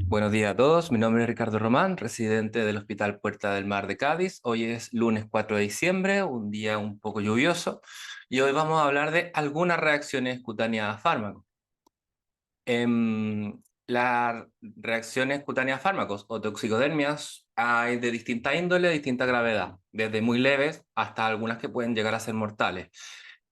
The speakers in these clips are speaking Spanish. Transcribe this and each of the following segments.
Buenos días a todos, mi nombre es Ricardo Román, residente del Hospital Puerta del Mar de Cádiz. Hoy es lunes 4 de diciembre, un día un poco lluvioso, y hoy vamos a hablar de algunas reacciones cutáneas a fármacos. Las reacciones cutáneas a fármacos o toxicodermias hay de distinta índole, distinta gravedad, desde muy leves hasta algunas que pueden llegar a ser mortales.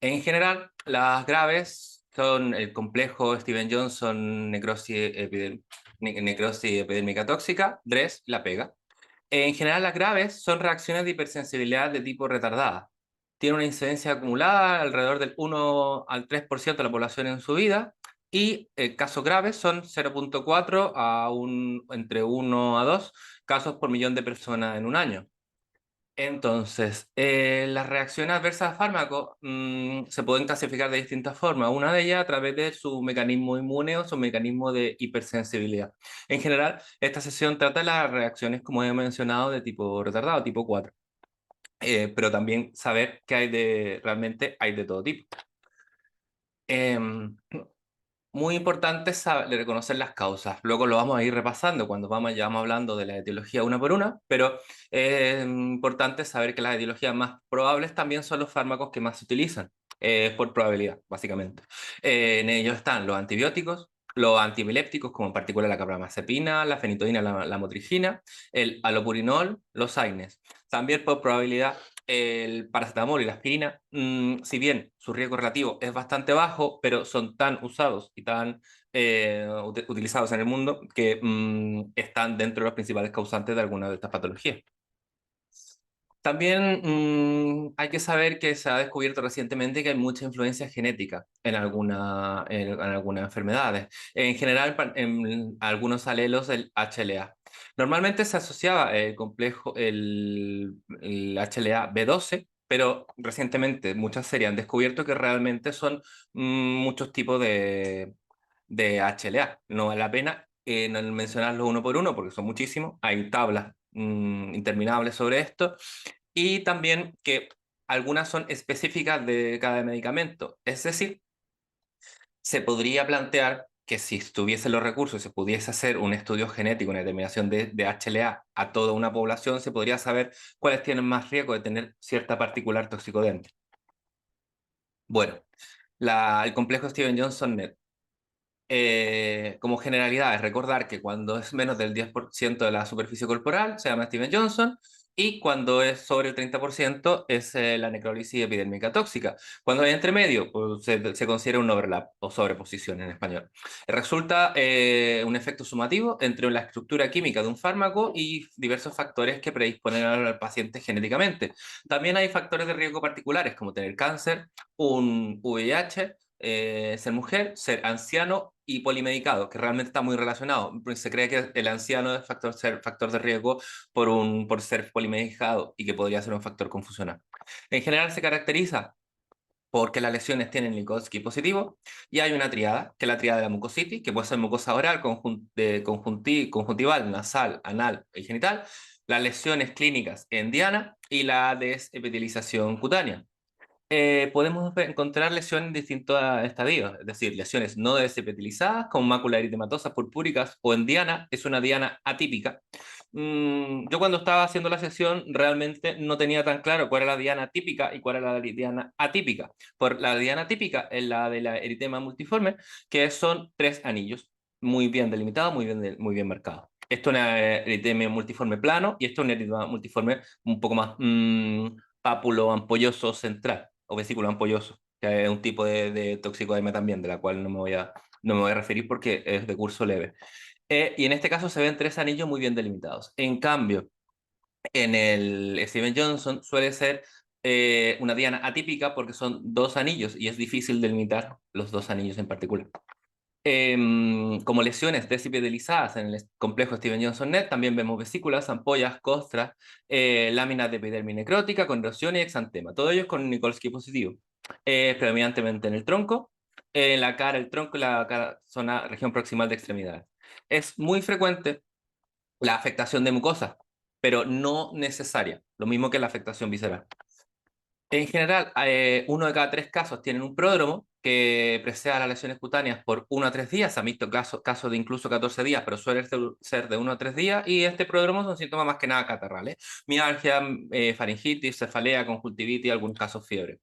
En general, las graves son el complejo Steven-Johnson necrosis epidérmica tóxica, DRESS, la pega. En general, las graves son reacciones de hipersensibilidad de tipo retardada. Tiene una incidencia acumulada alrededor del 1 al 3% de la población en su vida y casos graves son 0,4 a entre 1 a 2 casos por millón de personas en un año. Entonces, las reacciones adversas a fármacos se pueden clasificar de distintas formas. Una de ellas a través de su mecanismo inmune o su mecanismo de hipersensibilidad. En general, esta sesión trata de las reacciones, como he mencionado, de tipo retardado, tipo 4. Pero también saber que realmente hay de todo tipo. Em, Muy importante reconocer las causas. Luego lo vamos a ir repasando cuando ya vamos hablando de la etiología una por una, pero es importante saber que las etiologías más probables también son los fármacos que más se utilizan, por probabilidad, básicamente. En ellos están los antibióticos, los antiepilépticos, como en particular la carbamazepina, la fenitoína, la motrigina, el alopurinol, los AINES. También por probabilidad el paracetamol y la aspirina, si bien su riesgo relativo es bastante bajo, pero son tan usados y tan utilizados en el mundo que están dentro de los principales causantes de alguna de estas patologías. También hay que saber que se ha descubierto recientemente que hay mucha influencia genética en algunas enfermedades. En general, en algunos alelos del HLA. Normalmente se asociaba el HLA B12, pero recientemente muchas series han descubierto que realmente son muchos tipos de HLA. No vale la pena no mencionarlos uno por uno porque son muchísimos. Hay tablas interminables sobre esto. Y también que algunas son específicas de cada medicamento. Es decir, se podría plantear que si estuviesen los recursos y se pudiese hacer un estudio genético, una determinación de HLA a toda una población, se podría saber cuáles tienen más riesgo de tener cierta particular toxicodermia. Bueno, el complejo Steven-Johnson-Net. Como generalidad es recordar que cuando es menos del 10% de la superficie corporal se llama Steven Johnson y cuando es sobre el 30% es la necrólisis epidérmica tóxica. Cuando hay entre medio pues, se considera un overlap o sobreposición en español. Resulta un efecto sumativo entre la estructura química de un fármaco y diversos factores que predisponen al paciente genéticamente. También hay factores de riesgo particulares como tener cáncer, un VIH, ser mujer, ser anciano y polimedicado, que realmente está muy relacionado. Se cree que el anciano es ser factor de riesgo por ser polimedicado y que podría ser un factor confusional. En general se caracteriza porque las lesiones tienen Likovsky positivo y hay una triada, que es la triada de la mucositis, que puede ser mucosa oral, conjuntival, nasal, anal y genital, las lesiones clínicas en diana y la desepitelización cutánea. Podemos encontrar lesiones en distintos estadios, es decir, lesiones no desepitelizadas como máculas eritematosas purpúricas o en diana, es una diana atípica. Yo cuando estaba haciendo la sesión realmente no tenía tan claro cuál era la diana típica y cuál era la diana atípica. Por la diana típica es la de la eritema multiforme, que son 3 anillos, muy bien delimitados, muy bien marcados. Esto es un eritema multiforme plano y esto es un eritema multiforme un poco más pápulo ampolloso central o vesículo ampolloso, que es un tipo de toxicodermia también, de la cual no me voy a referir porque es de curso leve. Y en este caso se ven 3 anillos muy bien delimitados. En cambio, en el Steven Johnson suele ser una diana atípica porque son 2 anillos y es difícil delimitar los 2 anillos en particular. Como lesiones desepitelizadas en el complejo Steven-Johnson-Net, también vemos vesículas, ampollas, costras, láminas de epidermis necrótica con erosión y exantema. Todo ello es con Nikolsky positivo. Predominantemente en el tronco, en la cara, el tronco y la zona, región proximal de extremidades. Es muy frecuente la afectación de mucosa, pero no necesaria, lo mismo que la afectación visceral. En general, 1 de cada 3 casos tienen un pródromo que preceda a las lesiones cutáneas por 1 a 3 días. Se han visto casos de incluso 14 días, pero suele ser de 1 a 3 días. Y este prodromo son síntomas más que nada catarrales. Mialgia, faringitis, cefalea, conjuntivitis, algún caso fiebre.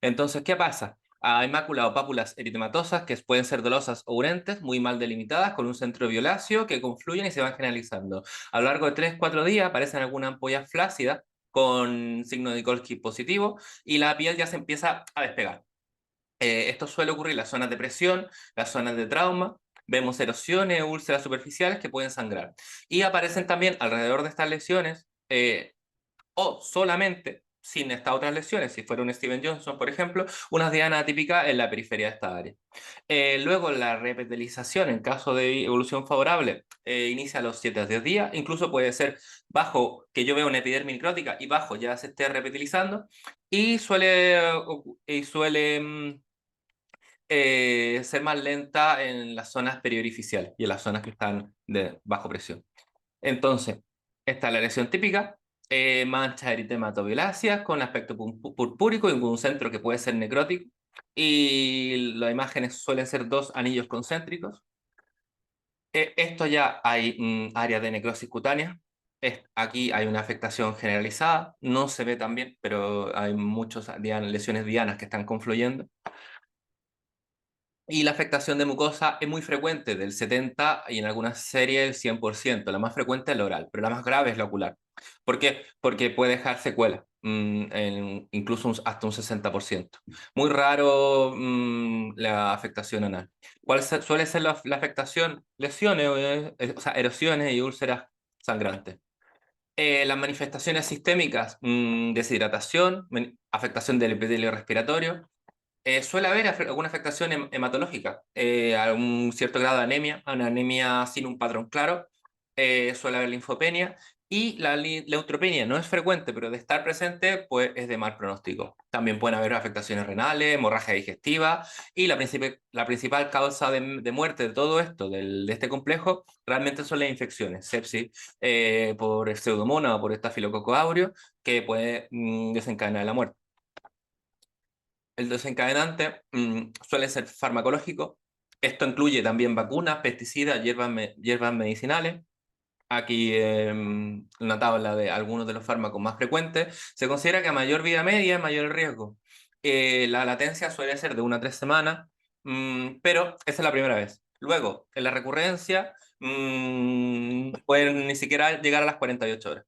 Entonces, ¿qué pasa? Hay máculas o pápulas eritematosas que pueden ser dolosas o urentes, muy mal delimitadas, con un centro violáceo que confluyen y se van generalizando. A lo largo de 3 o 4 días aparecen algunas ampollas flácidas con signo de Kolsky positivo y la piel ya se empieza a despegar. Esto suele ocurrir en las zonas de presión, las zonas de trauma. Vemos erosiones, úlceras superficiales que pueden sangrar. Y aparecen también alrededor de estas lesiones o solamente sin estas otras lesiones, si fuera un Steven Johnson, por ejemplo, una diana atípica en la periferia de esta área. Luego, la repetilización, en caso de evolución favorable, inicia a los 7 a 10 días, incluso puede ser bajo, que yo veo una epidermis necrótica y bajo ya se esté repetilizando, y suele ser más lenta en las zonas periorificiales y en las zonas que están de bajo presión. Entonces, esta es la lesión típica, manchas eritematoviláceas con aspecto purpúrico y un centro que puede ser necrótico. Y las imágenes suelen ser 2 anillos concéntricos. Esto ya hay áreas de necrosis cutánea. Aquí hay una afectación generalizada. No se ve tan bien, pero hay muchas lesiones dianas que están confluyendo. Y la afectación de mucosa es muy frecuente, del 70% y en algunas series el 100%. La más frecuente es la oral, pero la más grave es la ocular. ¿Por qué? Porque puede dejar secuelas, incluso hasta un 60%. Muy raro la afectación anal. ¿Cuál suele ser la afectación? Lesiones, o sea, erosiones y úlceras sangrantes. Las manifestaciones sistémicas, deshidratación, afectación del epitelio respiratorio, suele haber alguna afectación hematológica, algún cierto grado de anemia, una anemia sin un patrón claro, suele haber linfopenia y la neutropenia no es frecuente, pero de estar presente, pues es de mal pronóstico. También pueden haber afectaciones renales, hemorragia digestiva y la principal causa de muerte de todo esto, de este complejo, realmente son las infecciones, sepsis por pseudomonas o por estafilococo aureus, que puede desencadenar la muerte. El desencadenante suele ser farmacológico. Esto incluye también vacunas, pesticidas, hierbas medicinales. Aquí una tabla de algunos de los fármacos más frecuentes. Se considera que a mayor vida media, mayor el riesgo. La latencia suele ser de 1 a 3 semanas, pero esa es la primera vez. Luego, en la recurrencia, pueden ni siquiera llegar a las 48 horas.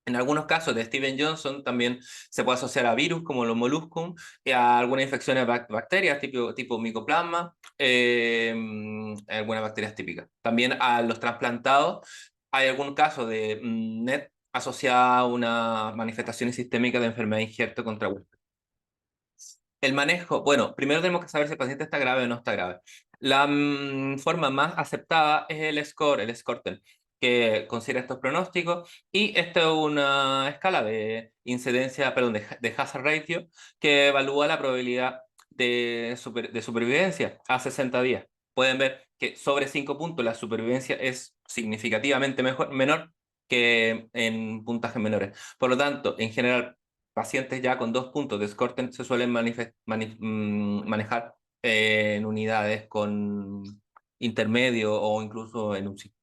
En algunos casos de Steven Johnson también se puede asociar a virus como los moluscum y a algunas infecciones bacterias tipo micoplasma, algunas bacterias típicas. También a los trasplantados hay algún caso de NET asociada a una manifestación sistémica de enfermedad injerto contra huésped. El manejo, bueno, primero tenemos que saber si el paciente está grave o no está grave. La forma más aceptada es el score, el Scorten, que considera estos pronósticos, y esta es una escala de incidencia, perdón, de hazard ratio, que evalúa la probabilidad de supervivencia a 60 días. Pueden ver que sobre 5 puntos la supervivencia es significativamente menor que en puntajes menores. Por lo tanto, en general, pacientes ya con 2 puntos de Scorten se suelen manejar en unidades con intermedio o incluso en UCI.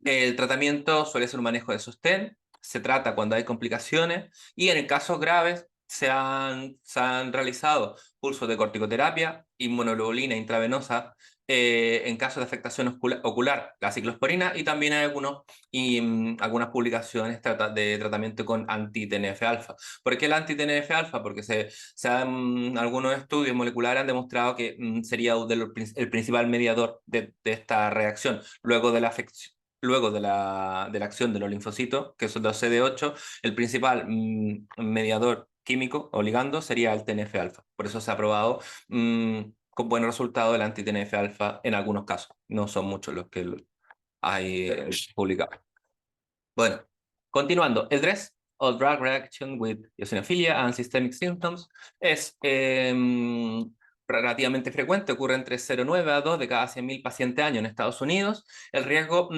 El tratamiento suele ser un manejo de sostén, se trata cuando hay complicaciones y en casos graves se han realizado pulsos de corticoterapia, inmunoglobulina intravenosa, en caso de afectación ocular, la ciclosporina, y también hay algunas publicaciones de tratamiento con anti-TNF-alfa. ¿Por qué el anti-TNF-alfa? Porque algunos estudios moleculares han demostrado que sería el principal mediador de esta reacción luego de la afección. Luego de la acción de los linfocitos, que son los CD8, el principal mediador químico o ligando sería el TNF-alfa. Por eso se ha probado con buen resultado el anti-TNF-alfa en algunos casos. No son muchos los que hay publicados. Bueno, continuando, el DRESS, o Drug Reaction with Eosinophilia and Systemic Symptoms, es relativamente frecuente, ocurre entre 0,9 a 2 de cada 100.000 pacientes año en Estados Unidos. El riesgo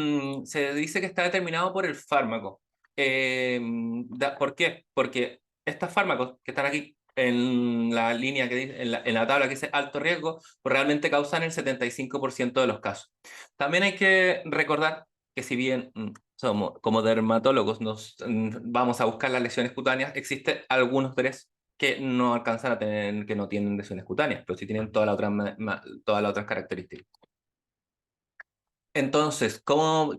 se dice que está determinado por el fármaco. ¿Por qué? Porque estos fármacos que están aquí en la línea que dice, en la tabla que dice alto riesgo, pues realmente causan el 75% de los casos. También hay que recordar que si bien somos como dermatólogos vamos a buscar las lesiones cutáneas, existen algunos DRES que no alcanzan a tener, que no tienen lesiones cutáneas, pero sí tienen todas las otras características. Entonces, ¿cómo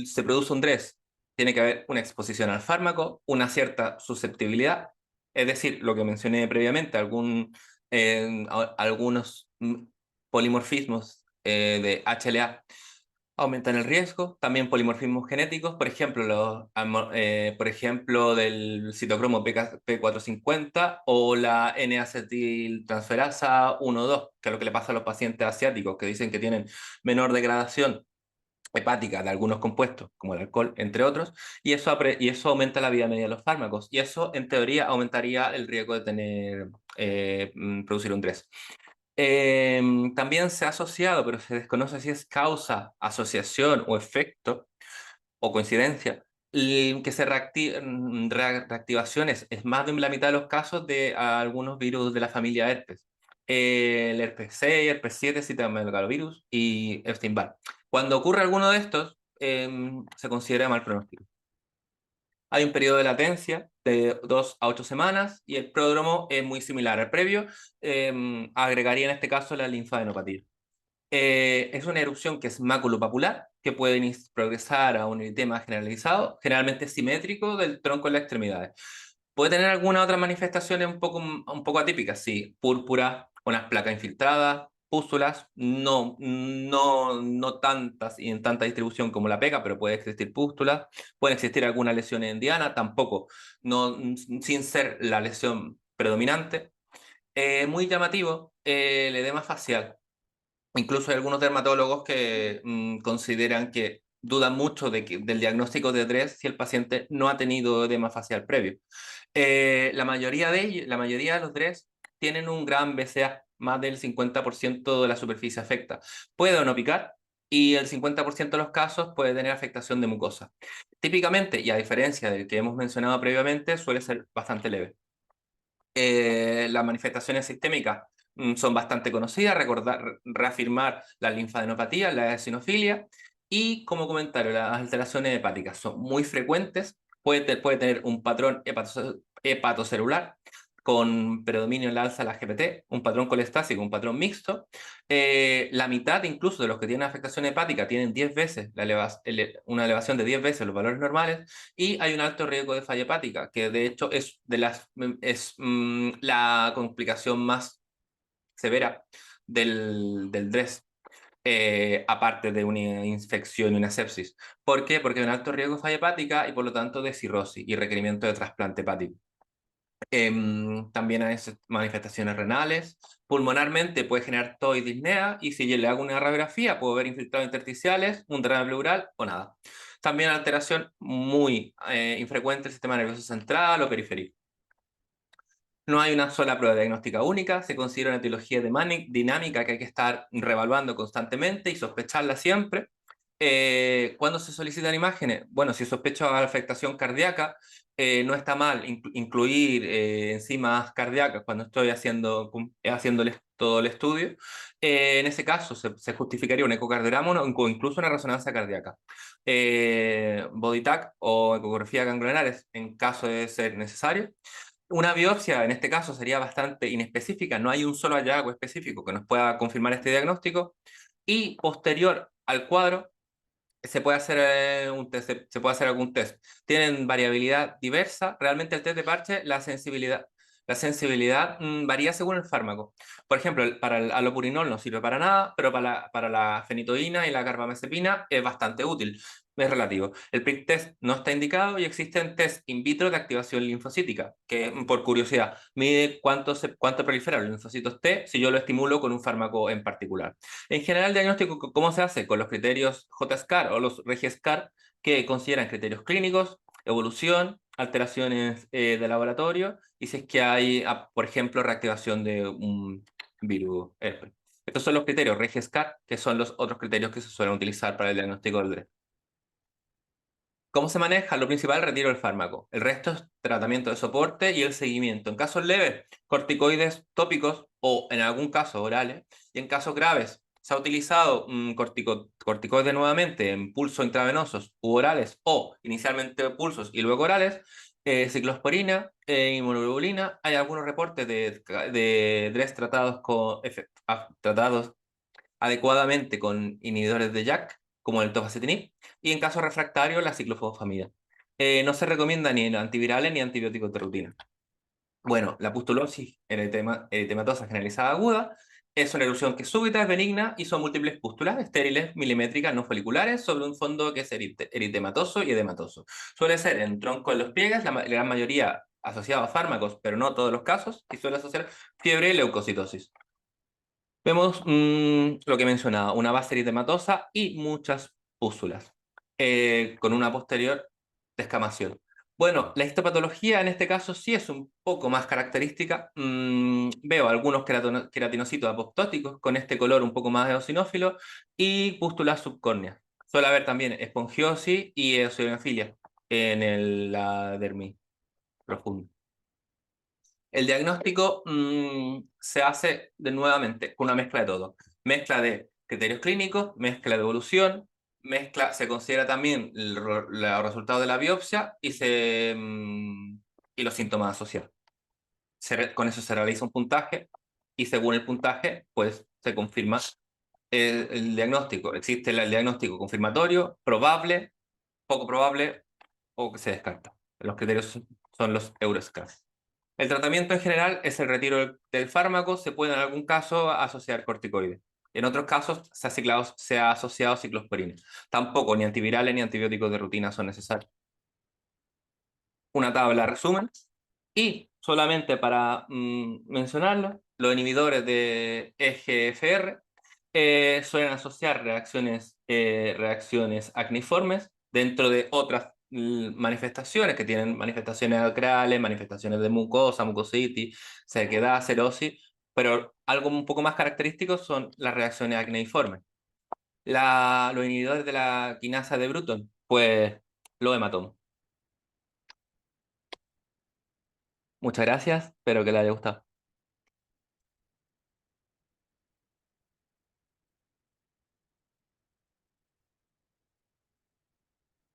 se produce un DRES? Tiene que haber una exposición al fármaco, una cierta susceptibilidad, es decir, lo que mencioné previamente, algunos polimorfismos de HLA aumentan el riesgo, también polimorfismos genéticos, por ejemplo del citocromo P450 o la N-acetiltransferasa 1,2, que es lo que le pasa a los pacientes asiáticos, que dicen que tienen menor degradación hepática de algunos compuestos, como el alcohol, entre otros, y eso aumenta la vida media de los fármacos, y eso en teoría aumentaría el riesgo de producir un DRES. También se ha asociado, pero se desconoce si es causa, asociación o efecto o coincidencia, que reactivaciones es más de la mitad de los casos de algunos virus de la familia herpes. El herpes 6, herpes 7, citomegalovirus y Epstein-Barr. Cuando ocurre alguno de estos, se considera mal pronóstico. Hay un periodo de latencia de 2 a 8 semanas y el pródromo es muy similar al previo. Agregaría en este caso la linfadenopatía. Es una erupción que es maculopapular, que puede progresar a un eritema generalizado, generalmente simétrico del tronco en las extremidades. Puede tener alguna otra manifestaciones un poco atípicas, sí, púrpura, unas placas infiltradas, pústulas, no tantas y en tanta distribución como la pega, pero puede existir pústulas, pueden existir algunas lesiones en diana, tampoco, sin ser la lesión predominante. Muy llamativo, el edema facial. Incluso hay algunos dermatólogos que consideran que dudan mucho del diagnóstico de DRES si el paciente no ha tenido edema facial previo. La mayoría de los DRES tienen un gran BCA, más del 50% de la superficie afecta. Puede o no picar y el 50% de los casos puede tener afectación de mucosa. Típicamente, y a diferencia del que hemos mencionado previamente, suele ser bastante leve. Las manifestaciones sistémicas son bastante conocidas, reafirmar la linfadenopatía, la eosinofilia, y como comentario, las alteraciones hepáticas son muy frecuentes, puede tener un patrón hepatocelular con predominio en la alza de la GPT, un patrón colestásico, un patrón mixto. La mitad incluso de los que tienen afectación hepática tienen 10 veces una elevación de 10 veces los valores normales, y hay un alto riesgo de falla hepática, que de hecho es la complicación más severa del DRES, aparte de una infección y una sepsis. ¿Por qué? Porque hay un alto riesgo de falla hepática y por lo tanto de cirrosis y requerimiento de trasplante hepático. También hay manifestaciones renales. Pulmonarmente puede generar tos y disnea, y si yo le hago una radiografía puedo ver infiltrados intersticiales, un derrame pleural o nada. También alteración muy infrecuente del sistema nervioso central o periférico. No hay una sola prueba diagnóstica única, se considera una etiología dinámica que hay que estar revaluando constantemente y sospecharla siempre. ¿Cuándo se solicitan imágenes? Bueno, si sospecha afectación cardíaca, no está mal incluir enzimas cardíacas cuando estoy haciéndoles todo el estudio. En ese caso se justificaría un ecocardiograma o incluso una resonancia cardíaca. Body tag o ecografía ganglionares en caso de ser necesario. Una biopsia, en este caso, sería bastante inespecífica, no hay un solo hallazgo específico que nos pueda confirmar este diagnóstico. Y posterior al cuadro, se puede hacer se puede hacer algún test. Tienen variabilidad diversa. Realmente el test de parche, la sensibilidad varía según el fármaco. Por ejemplo, para el alopurinol no sirve para nada, pero para la fenitoína y la carbamazepina es bastante útil. Es relativo. El prick test no está indicado y existen test in vitro de activación linfocítica, que por curiosidad mide cuánto proliferan los linfocitos T si yo lo estimulo con un fármaco en particular. En general, el diagnóstico, ¿cómo se hace? Con los criterios JSCAR o los REGISCAR, que consideran criterios clínicos, evolución, alteraciones de laboratorio y si es que hay, por ejemplo, reactivación de un virus herpes. Estos son los criterios REGISCAR, que son los otros criterios que se suelen utilizar para el diagnóstico del DRES. ¿Cómo se maneja? Lo principal, el retiro del fármaco. El resto es tratamiento de soporte y el seguimiento. En casos leves, corticoides tópicos o, en algún caso, orales. Y en casos graves, se ha utilizado corticoides nuevamente en pulsos intravenosos u orales o inicialmente pulsos y luego orales. Ciclosporina, inmunoglobulina. Hay algunos reportes de DRES tratados adecuadamente con inhibidores de JAK, como el tofacitinib, y en caso refractario, la ciclofosfamida. No se recomienda ni antivirales ni antibióticos de rutina. Bueno, la pustulosis eritematosa generalizada aguda es una erupción que es súbita, es benigna y son múltiples pústulas estériles, milimétricas, no foliculares, sobre un fondo que es eritematoso y edematoso. Suele ser en tronco de los pliegues, la gran mayoría asociado a fármacos, pero no todos los casos, y suele asociar fiebre y leucocitosis. Vemos lo que mencionaba, una base eritematosa y muchas pústulas, con una posterior descamación. Bueno, la histopatología en este caso sí es un poco más característica. Veo algunos queratinocitos apoptóticos con este color un poco más eosinófilo y pústulas subcórneas. Suele haber también esponjiosis y eosinofilia en la dermis profunda. El diagnóstico se hace nuevamente con una mezcla de todo. Mezcla de criterios clínicos, mezcla de evolución, se considera también los resultados de la biopsia y los síntomas asociados. Con eso se realiza un puntaje y según el puntaje, pues se confirma el diagnóstico. Existe el diagnóstico confirmatorio, probable, poco probable o que se descarta. Los criterios son los Euroscans. El tratamiento en general es el retiro del fármaco, se puede en algún caso asociar corticoides. En otros casos se ha asociado ciclosporina. Tampoco ni antivirales ni antibióticos de rutina son necesarios. Una tabla resumen. Y solamente para mencionarlo, los inhibidores de EGFR suelen asociar reacciones acneiformes dentro de otras manifestaciones que tienen manifestaciones acrales, manifestaciones de mucosa, mucositis, sequedad, cerosis, pero algo un poco más característico son las reacciones acneiformes. Los inhibidores de la quinasa de Bruton, pues los hematomas. Muchas gracias, espero que les haya gustado.